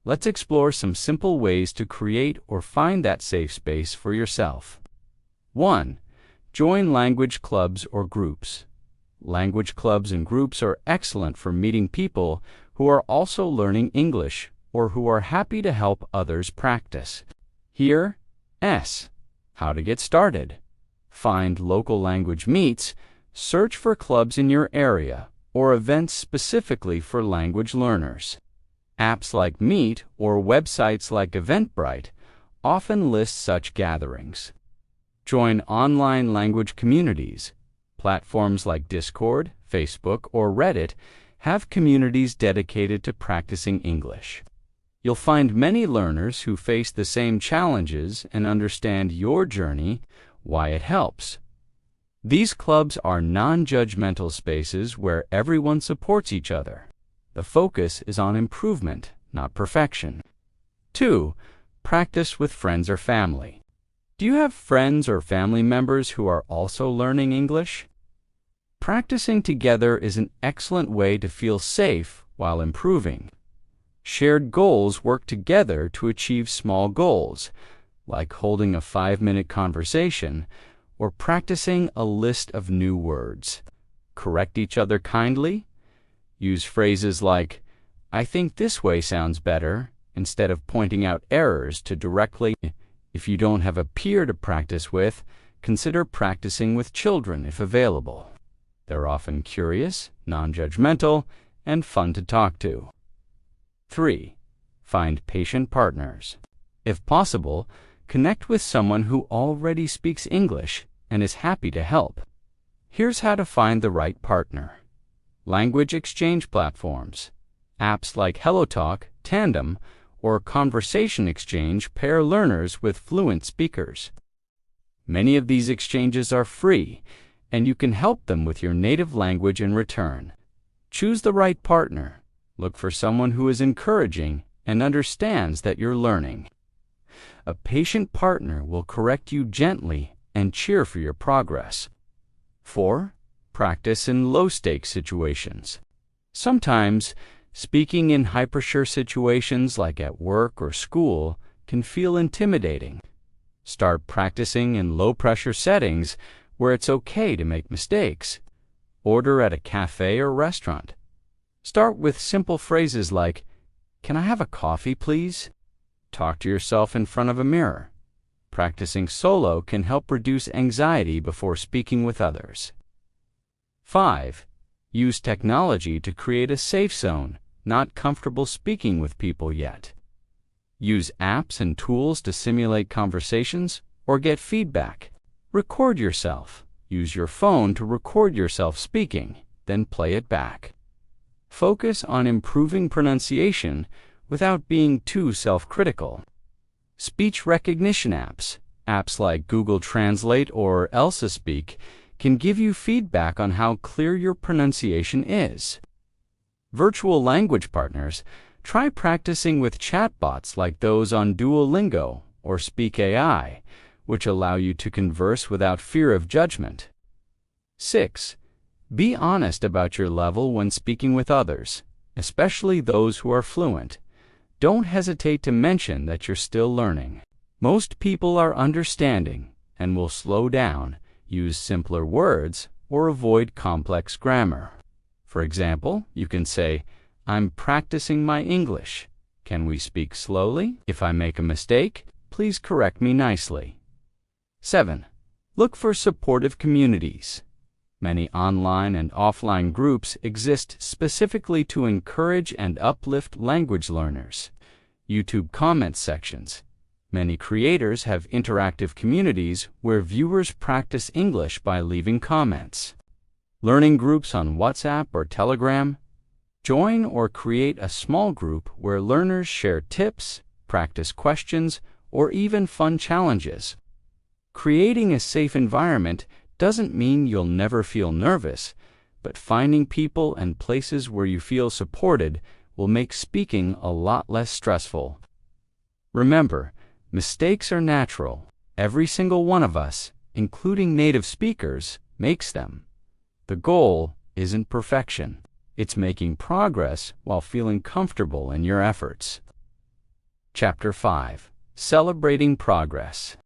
Let's explore some simple ways to create or find that safe space for yourself. 1. Join language clubs or groups. Language clubs and groups are excellent for meeting people who are also learning English or who are happy to help others practice. Here, S. How to get started. Find local language meets, search for clubs in your area, or events specifically for language learners. Apps like Meet or websites like Eventbrite often list such gatherings. Join online language communities. Platforms like Discord, Facebook, or Reddit have communities dedicated to practicing English. You'll find many learners who face the same challenges and understand your journey, why it helps. These clubs are non-judgmental spaces where everyone supports each other. The focus is on improvement, not perfection. 2. Practice with friends or family. Do you have friends or family members who are also learning English? Practicing together is an excellent way to feel safe while improving. Shared goals work together to achieve small goals, like holding a 5-minute conversation or practicing a list of new words. Correct each other kindly. Use phrases like, "I think this way sounds better," instead of pointing out errors to directly. If you don't have a peer to practice with, consider practicing with children if available. They're often curious, non-judgmental, and fun to talk to. 3. Find patient partners. If possible, connect with someone who already speaks English and is happy to help. Here's how to find the right partner. Language exchange platforms. Apps like HelloTalk, Tandem, or Conversation Exchange pair learners with fluent speakers. Many of these exchanges are free, and you can help them with your native language in return. Choose the right partner. Look for someone who is encouraging and understands that you're learning. A patient partner will correct you gently and cheer for your progress. 4. Practice in low-stakes situations. Sometimes, speaking in high-pressure situations like at work or school can feel intimidating. Start practicing in low-pressure settings where it's okay to make mistakes. Order at a cafe or restaurant. Start with simple phrases like, "Can I have a coffee, please?" Talk to yourself in front of a mirror. Practicing solo can help reduce anxiety before speaking with others. 5. Use technology to create a safe zone, not comfortable speaking with people yet. Use apps and tools to simulate conversations or get feedback. Record yourself. Use your phone to record yourself speaking, then play it back. Focus on improving pronunciation without being too self-critical. Speech recognition apps, apps like Google Translate or Elsa Speak, can give you feedback on how clear your pronunciation is. Virtual language partners, try practicing with chatbots like those on Duolingo or Speak AI, which allow you to converse without fear of judgment. 6. Be honest about your level when speaking with others, especially those who are fluent. Don't hesitate to mention that you're still learning. Most people are understanding and will slow down, use simpler words, or avoid complex grammar. For example, you can say, "I'm practicing my English. Can we speak slowly? If I make a mistake, please correct me nicely." 7. Look for supportive communities. Many online and offline groups exist specifically to encourage and uplift language learners. YouTube comment sections. Many creators have interactive communities where viewers practice English by leaving comments. Learning groups on WhatsApp or Telegram. Join or create a small group where learners share tips, practice questions, or even fun challenges. Creating a safe environment doesn't mean you'll never feel nervous, but finding people and places where you feel supported will make speaking a lot less stressful. Remember, mistakes are natural. Every single one of us, including native speakers, makes them. The goal isn't perfection. It's making progress while feeling comfortable in your efforts. Chapter 5. Celebrating Progress.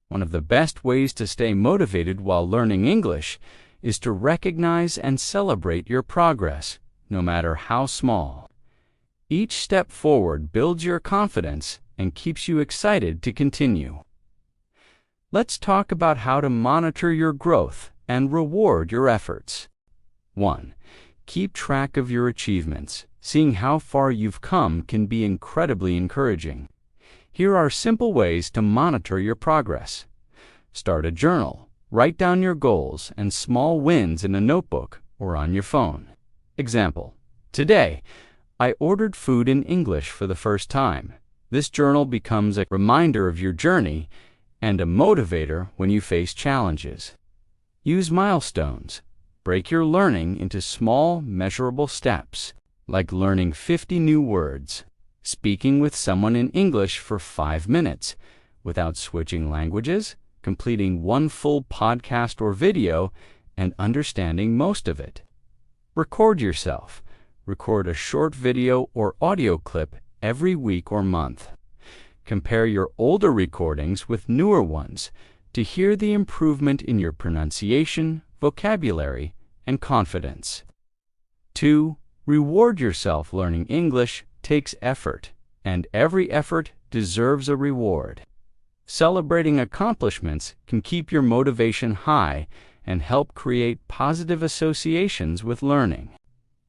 One of the best ways to stay motivated while learning English is to recognize and celebrate your progress, no matter how small. Each step forward builds your confidence and keeps you excited to continue. Let's talk about how to monitor your growth and reward your efforts. 1. Keep track of your achievements. Seeing how far you've come can be incredibly encouraging. Here are simple ways to monitor your progress. Start a journal. Write down your goals and small wins in a notebook or on your phone. Example: today, I ordered food in English for the first time. This journal becomes a reminder of your journey and a motivator when you face challenges. Use milestones. Break your learning into small, measurable steps, like learning 50 new words, speaking with someone in English for 5 minutes without switching languages, completing one full podcast or video, and understanding most of it. Record yourself. Record a short video or audio clip every week or month. Compare your older recordings with newer ones to hear the improvement in your pronunciation, vocabulary, and confidence. 2. Reward yourself. Learning English takes effort, and every effort deserves a reward. Celebrating accomplishments can keep your motivation high and help create positive associations with learning.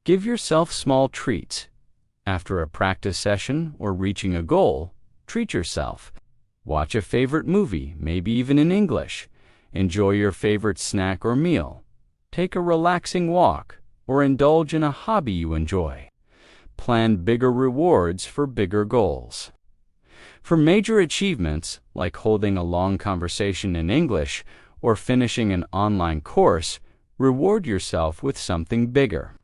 Give yourself small treats. After a practice session or reaching a goal, treat yourself. Watch a favorite movie, maybe even in English. Enjoy your favorite snack or meal. Take a relaxing walk or indulge in a hobby you enjoy. Plan bigger rewards for bigger goals. For major achievements, like holding a long conversation in English or finishing an online course, reward yourself with something bigger.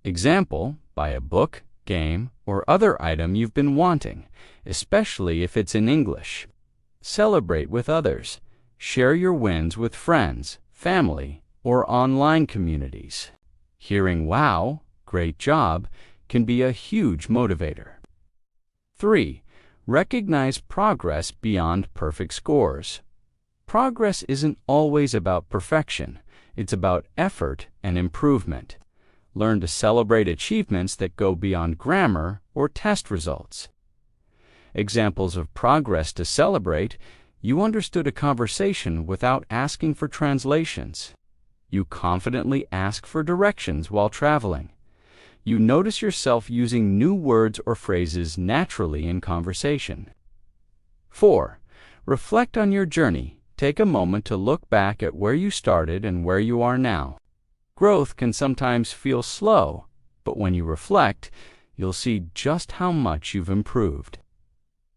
Example, buy a book, game, or other item you've been wanting, especially if it's in English. Celebrate with others. Share your wins with friends, family, or online communities. Hearing "wow," "great job," can be a huge motivator. 3. Recognize progress beyond perfect scores. Progress isn't always about perfection. It's about effort and improvement. Learn to celebrate achievements that go beyond grammar or test results. Examples of progress to celebrate: you understood a conversation without asking for translations. You confidently ask for directions while traveling. You notice yourself using new words or phrases naturally in conversation. 4. Reflect on your journey. Take a moment to look back at where you started and where you are now. Growth can sometimes feel slow, but when you reflect, you'll see just how much you've improved.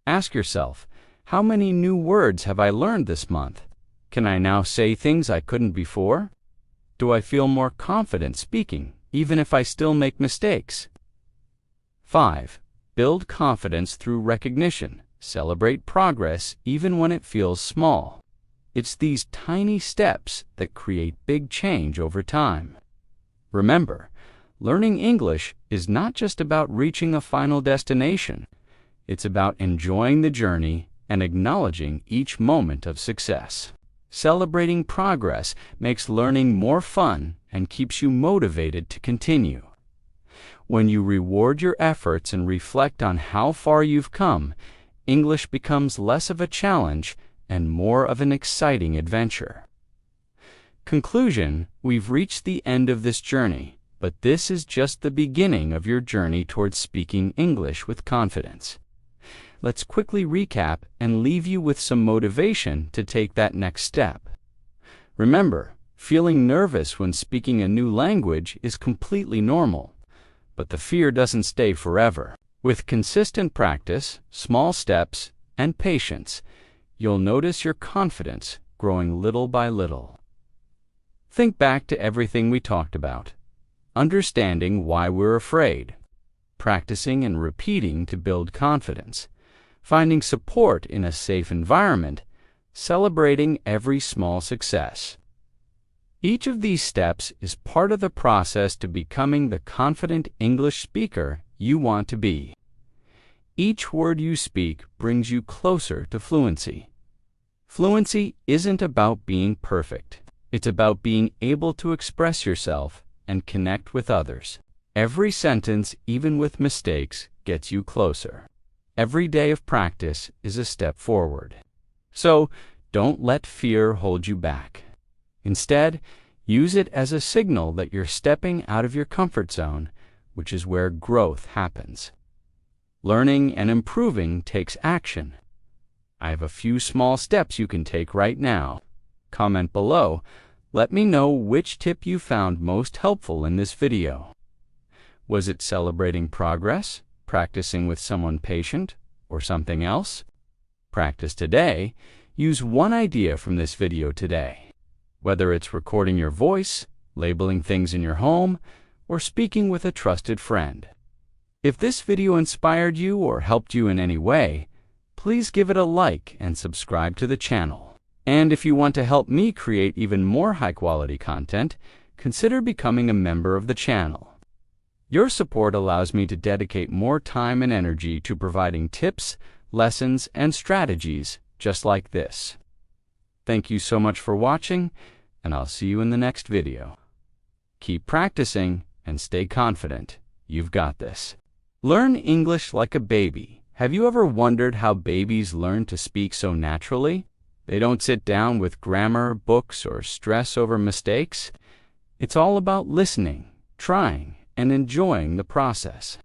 Ask yourself, how many new words have I learned this month? Can I now say things I couldn't before? Do I feel more confident speaking, even if I still make mistakes? 5. Build confidence through recognition. Celebrate progress even when it feels small. It's these tiny steps that create big change over time. Remember, learning English is not just about reaching a final destination. It's about enjoying the journey and acknowledging each moment of success. Celebrating progress makes learning more fun and keeps you motivated to continue. When you reward your efforts and reflect on how far you've come, English becomes less of a challenge and more of an exciting adventure. Conclusion: we've reached the end of this journey, but this is just the beginning of your journey towards speaking English with confidence. Let's quickly recap and leave you with some motivation to take that next step. Remember, feeling nervous when speaking a new language is completely normal, but the fear doesn't stay forever. With consistent practice, small steps, and patience, you'll notice your confidence growing little by little. Think back to everything we talked about. Understanding why we're afraid. Practicing and repeating to build confidence. Finding support in a safe environment. Celebrating every small success. Each of these steps is part of the process to becoming the confident English speaker you want to be. Each word you speak brings you closer to fluency. Fluency isn't about being perfect. It's about being able to express yourself and connect with others. Every sentence, even with mistakes, gets you closer. Every day of practice is a step forward. So, don't let fear hold you back. Instead, use it as a signal that you're stepping out of your comfort zone, which is where growth happens. Learning and improving takes action. I have a few small steps you can take right now. Comment below. Let me know which tip you found most helpful in this video. Was it celebrating progress, practicing with someone patient, or something else? Practice today. Use one idea from this video today. Whether it's recording your voice, labeling things in your home, or speaking with a trusted friend. If this video inspired you or helped you in any way, please give it a like and subscribe to the channel. And if you want to help me create even more high-quality content, consider becoming a member of the channel. Your support allows me to dedicate more time and energy to providing tips, lessons, and strategies just like this. Thank you so much for watching, and I'll see you in the next video. Keep practicing and stay confident. You've got this. Learn English like a baby. Have you ever wondered how babies learn to speak so naturally? They don't sit down with grammar, books, or stress over mistakes. It's all about listening, trying, and enjoying the process.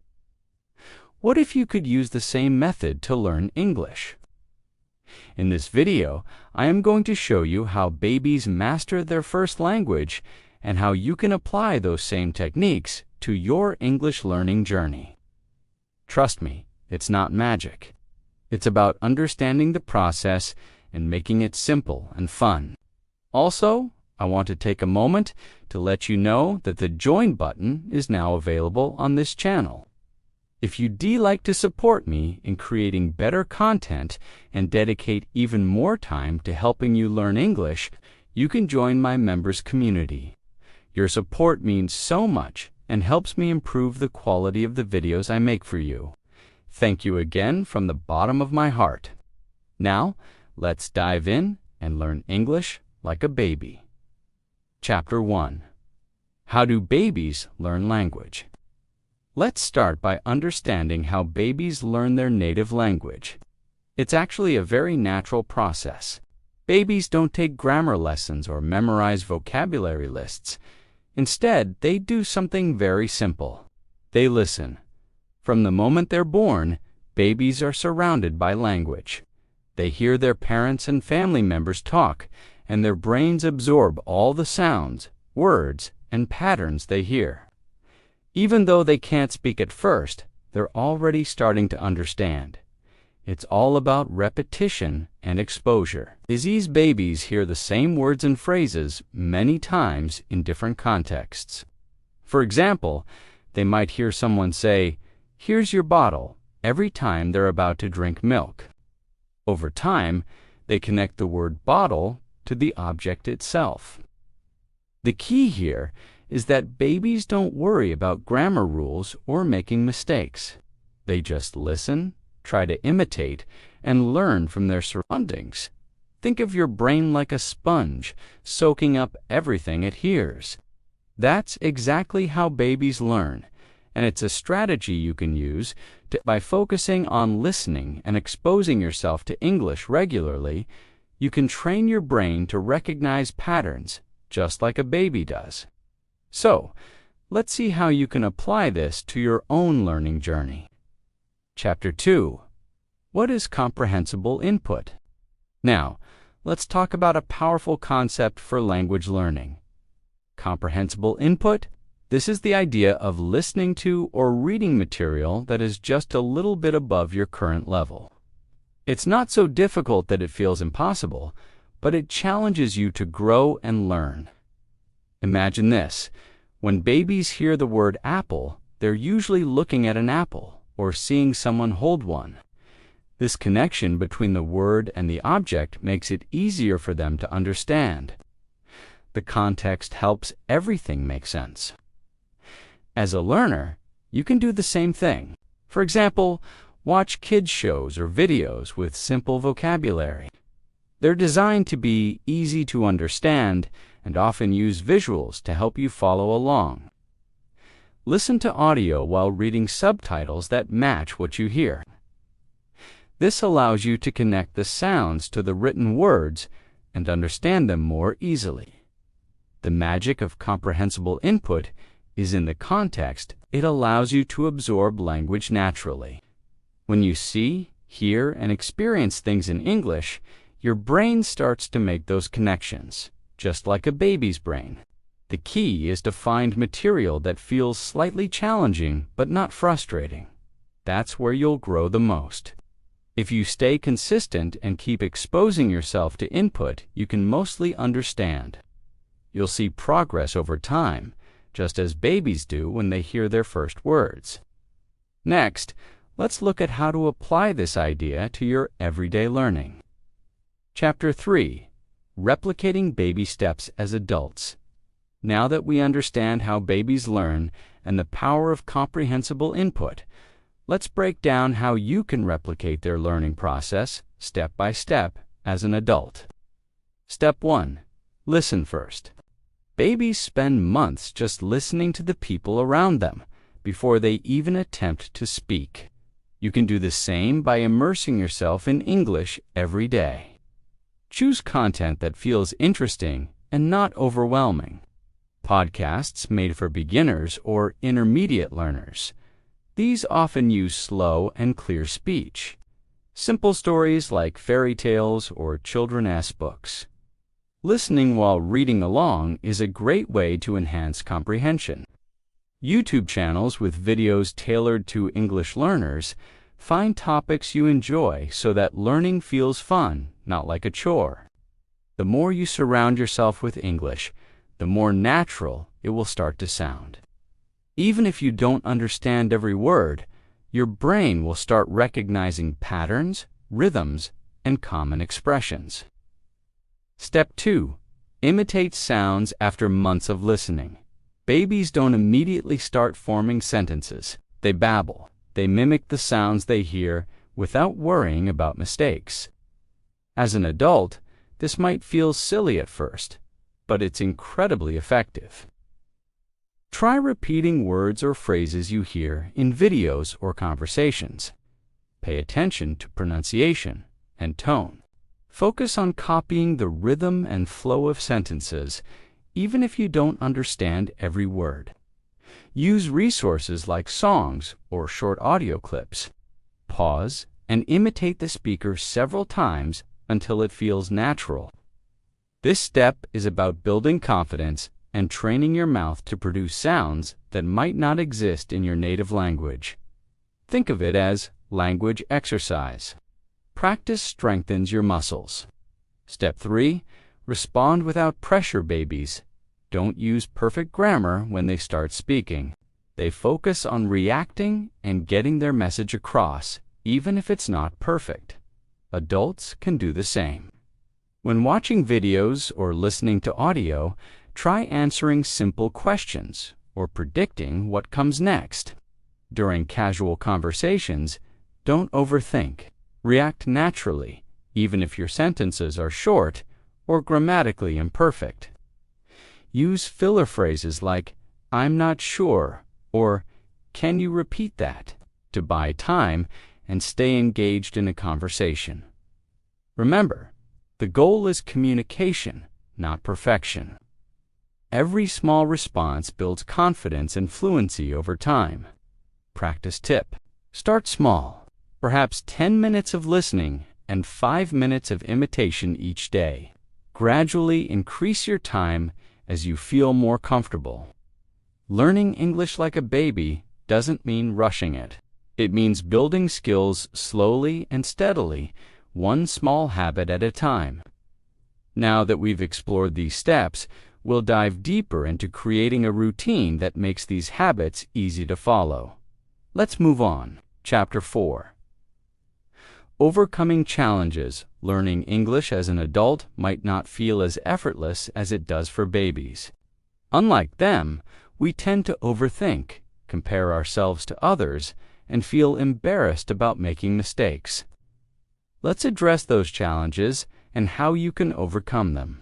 What if you could use the same method to learn English? In this video, I am going to show you how babies master their first language and how you can apply those same techniques to your English learning journey. Trust me, it's not magic. It's about understanding the process and making it simple and fun. Also, I want to take a moment to let you know that the Join button is now available on this channel. If you'd like to support me in creating better content and dedicate even more time to helping you learn English, you can join my members community. Your support means so much and helps me improve the quality of the videos I make for you. Thank you again from the bottom of my heart. Now, let's dive in and learn English like a baby. Chapter 1. How do babies learn language? Let's start by understanding how babies learn their native language. It's actually a very natural process. Babies don't take grammar lessons or memorize vocabulary lists. Instead, they do something very simple. They listen. From the moment they're born, babies are surrounded by language. They hear their parents and family members talk, and their brains absorb all the sounds, words, and patterns they hear. Even though they can't speak at first, they're already starting to understand. It's all about repetition and exposure. These babies hear the same words and phrases many times in different contexts. For example, they might hear someone say, "Here's your bottle," every time they're about to drink milk. Over time, they connect the word bottle to the object itself. The key here is that babies don't worry about grammar rules or making mistakes. They just listen, try to imitate, and learn from their surroundings. Think of your brain like a sponge, soaking up everything it hears. That's exactly how babies learn, and it's a strategy you can use by focusing on listening and exposing yourself to English regularly. You can train your brain to recognize patterns, just like a baby does. So, let's see how you can apply this to your own learning journey. Chapter 2. What is comprehensible input? Now, let's talk about a powerful concept for language learning. Comprehensible input? This is the idea of listening to or reading material that is just a little bit above your current level. It's not so difficult that it feels impossible, but it challenges you to grow and learn. Imagine this. When babies hear the word apple, they're usually looking at an apple or seeing someone hold one. This connection between the word and the object makes it easier for them to understand. The context helps everything make sense. As a learner, you can do the same thing. For example, watch kids' shows or videos with simple vocabulary. They're designed to be easy to understand and often use visuals to help you follow along. Listen to audio while reading subtitles that match what you hear. This allows you to connect the sounds to the written words and understand them more easily. The magic of comprehensible input is in the context. It allows you to absorb language naturally. When you see, hear, and experience things in English, your brain starts to make those connections, just like a baby's brain. The key is to find material that feels slightly challenging but not frustrating. That's where you'll grow the most. If you stay consistent and keep exposing yourself to input you can mostly understand. You'll see progress over time, just as babies do when they hear their first words. Next, let's look at how to apply this idea to your everyday learning. Chapter 3. replicating baby steps as adults. Now that we understand how babies learn and the power of comprehensible input, let's break down how you can replicate their learning process step by step as an adult. Step 1. Listen first. Babies spend months just listening to the people around them before they even attempt to speak. You can do the same by immersing yourself in English every day. Choose content that feels interesting and not overwhelming. Podcasts made for beginners or intermediate learners. These often use slow and clear speech. Simple stories like fairy tales or children's books. Listening while reading along is a great way to enhance comprehension. YouTube channels with videos tailored to English learners. Find topics you enjoy so that learning feels fun, not like a chore. The more you surround yourself with English, the more natural it will start to sound. Even if you don't understand every word, your brain will start recognizing patterns, rhythms, and common expressions. Step 2. Imitate sounds after months of listening. Babies don't immediately start forming sentences. They babble. They mimic the sounds they hear without worrying about mistakes. As an adult, this might feel silly at first, but it's incredibly effective. Try repeating words or phrases you hear in videos or conversations. Pay attention to pronunciation and tone. Focus on copying the rhythm and flow of sentences, even if you don't understand every word. Use resources like songs or short audio clips. Pause and imitate the speaker several times until it feels natural. This step is about building confidence and training your mouth to produce sounds that might not exist in your native language. Think of it as language exercise. Practice strengthens your muscles. Step 3. Respond without pressure, babies. Don't use perfect grammar when they start speaking. They focus on reacting and getting their message across, even if it's not perfect. Adults can do the same. When watching videos or listening to audio, try answering simple questions or predicting what comes next. During casual conversations, don't overthink. React naturally, even if your sentences are short or grammatically imperfect. Use filler phrases like, "I'm not sure," or "Can you repeat that?" to buy time and stay engaged in a conversation. Remember, the goal is communication, not perfection. Every small response builds confidence and fluency over time. Practice tip. Start small. Perhaps 10 minutes of listening and 5 minutes of imitation each day. Gradually increase your time as you feel more comfortable. Learning English like a baby doesn't mean rushing it. It means building skills slowly and steadily, one small habit at a time. Now that we've explored these steps, we'll dive deeper into creating a routine that makes these habits easy to follow. Let's move on. Chapter 4. Overcoming challenges. Learning English as an adult might not feel as effortless as it does for babies. Unlike them, we tend to overthink, compare ourselves to others, and feel embarrassed about making mistakes. Let's address those challenges and how you can overcome them.